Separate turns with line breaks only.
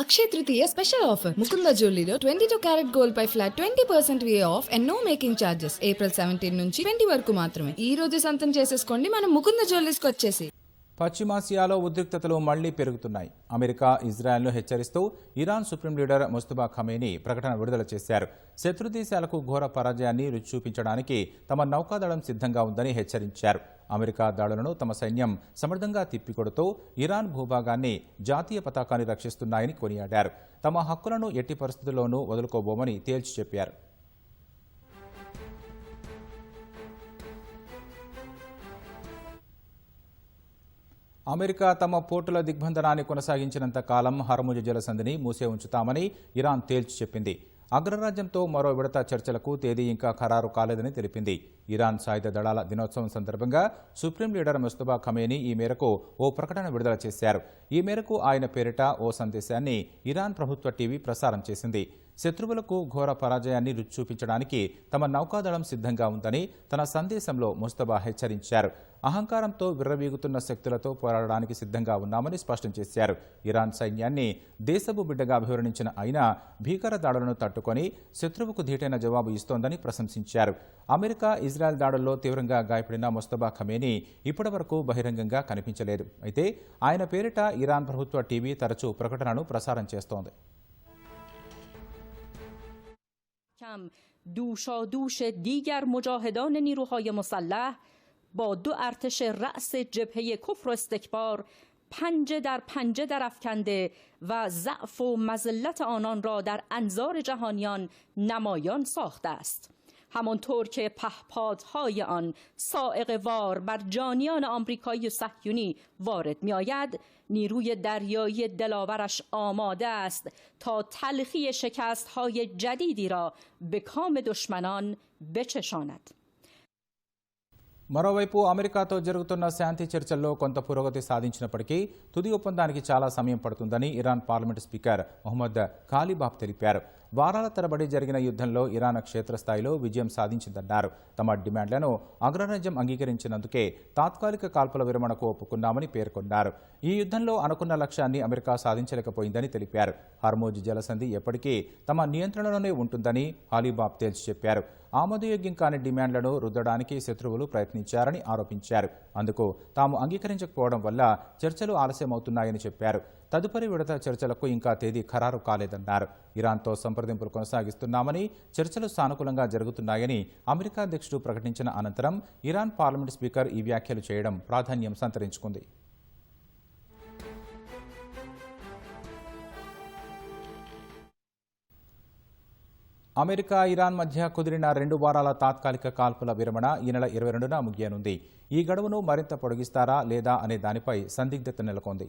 అక్షయ Tritiya special offer Mukunda జ్యువెలరీలో 22 carat gold పై flat 20% వే off and no making charges. April 17 నుంచి 20 వరకు మాత్రమే. ఈ రోజు సొంతం చేసేసుకోండి మనం ముకుంద జ్యువెలరీస్కి వచ్చేసి.
పశ్చిమాసియాలో ఉద్రిక్తతలు మళ్లీ పెరుగుతున్నాయి. అమెరికా ఇజ్రాయెల్ను హెచ్చరిస్తూ Iran supreme leader Mustafa Khamenei ప్రకటన విడుదల చేశారు. శత్రు దేశాలకు ఘోర పరాజయాన్ని రుచి చూపించడానికి తమ నౌకాదళం సిద్ధంగా ఉందని హెచ్చరించారు. అమెరికా దాడులను తమ సైన్యం సమర్థంగా తిప్పికొడుతూ ఇరాన్ భూభాగాన్ని జాతీయ పతాకాన్ని రక్షిస్తున్నాయని కొనియాడారు. తమ హక్కులను ఎట్టి పరిస్థితుల్లోనూ వదులుకోబోమని తేల్చి చెప్పారు. అమెరికా తమ పోర్టుల దిగ్బంధనాన్ని కొనసాగించినంత కాలం హర్ముజ్ జలసంధిని మూసే ఉంచుతామని ఇరాన్ తేల్చి చెప్పింది. అగ్రరాజ్యంతో మరో విడత చర్చలకు తేదీ ఇంకా ఖరారు కాలేదని తెలిపింది. ఇరాన్ సాయుధ దళాల దినోత్సవం సందర్భంగా సుప్రీం లీడర్ ముస్తఫా ఖమేనీ ఈ మేరకు ఓ ప్రకటన విడుదల చేశారు. ఈ మేరకు ఆయన పేరిట ఓ సందేశాన్ని ఇరాన్ ప్రభుత్వ టీవీ ప్రసారం చేసింది. శత్రువులకు ఘోర పరాజయాన్ని రుచి చూపించడానికి తమ నౌకాదళం సిద్ధంగా ఉందని తన సందేశంలో ముస్తఫా హెచ్చరించారు. అహంకారంతో విర్రవీగుతున్న శక్తులతో పోరాడడానికి సిద్ధంగా ఉన్నామని స్పష్టం చేశారు. ఇరాన్ సైన్యాన్ని దేశపు బిడ్డగా అభివర్ణించిన అయినా భీకర దాడులను తట్టుకొని శత్రువుకు ధీటైన జవాబు ఇస్తోందని ప్రశంసించారు. అమెరికా ఇజ్రాయెల్ దాడుల్లో తీవ్రంగా గాయపడిన ముస్తఫా ఖమేనీ ఇప్పటివరకు బహిరంగంగా కనిపించలేదు. అయితే ఆయన పేరిట ఇరాన్ ప్రభుత్వ టీవీ తరచూ ప్రకటనను ప్రసారం చేస్తోంది.
دوشادوش دیگر مجاهدان نیروهای مسلح با دو ارتش رأس جبهه کفر و استکبار پنجه در افکنده و ضعف و مذلت آنان را در انظار جهانیان نمایان ساخته است. همانطور که پهپادهای آن صاعقه وار بر جانیان آمریکایی و صهیونی وارد می آید، نیروی دریایی دلاورش آماده است تا تلخی شکست‌های جدیدی را به کام دشمنان بچشاند.
మరోవైపు అమెరికాతో జరుగుతున్న శాంతి చర్చల్లో కొంత పురోగతి సాధించినప్పటికీ తుది ఒప్పందానికి చాలా సమయం పడుతుందని ఇరాన్ పార్లమెంటు స్పీకర్ మొహమ్మద్ ఖాలిబాఫ్ తెలిపారు. వారాల తరబడి జరిగిన యుద్ధంలో ఇరాన్ క్షేత్రస్థాయిలో విజయం సాధించిందన్నారు. తమ డిమాండ్లను అగ్రరాజ్యం అంగీకరించినందుకే తాత్కాలిక కాల్పుల విరమణకు ఒప్పుకున్నామని పేర్కొన్నారు. ఈ యుద్ధంలో అనుకున్న లక్ష్యాన్ని అమెరికా సాధించలేకపోయిందని తెలిపారు. హర్ముజ్ జలసంధి ఎప్పటికీ తమ నియంత్రణలోనే ఉంటుందని ఖాలిబాఫ్ తేల్చి చెప్పారు. ఆమోదయోగ్యం కాని డిమాండ్లను రుద్దడానికి శత్రువులు ప్రయత్నించారని ఆరోపించారు. అందుకు తాము అంగీకరించకపోవడం వల్ల చర్చలు ఆలస్యమవుతున్నాయని చెప్పారు. తదుపరి విడత చర్చలకు ఇంకా తేదీ ఖరారు కాలేదన్నారు. ఇరాన్తో సంప్రదింపులు కొనసాగిస్తున్నామని, చర్చలు సానుకూలంగా జరుగుతున్నాయని అమెరికా అధ్యక్షుడు ప్రకటించిన అనంతరం ఇరాన్ పార్లమెంటు స్పీకర్ ఈ వ్యాఖ్యలు చేయడం ప్రాధాన్యం సంతరించుకుంది. అమెరికా ఇరాన్ మధ్య కుదిరిన 2 వారాల తాత్కాలిక కాల్పుల విరమణ ఈ నెల 22న ముగియనుంది. ఈ గడువును మరింత పొడిగిస్తారా లేదా అనే దానిపై సందిగ్ధత నెలకొంది.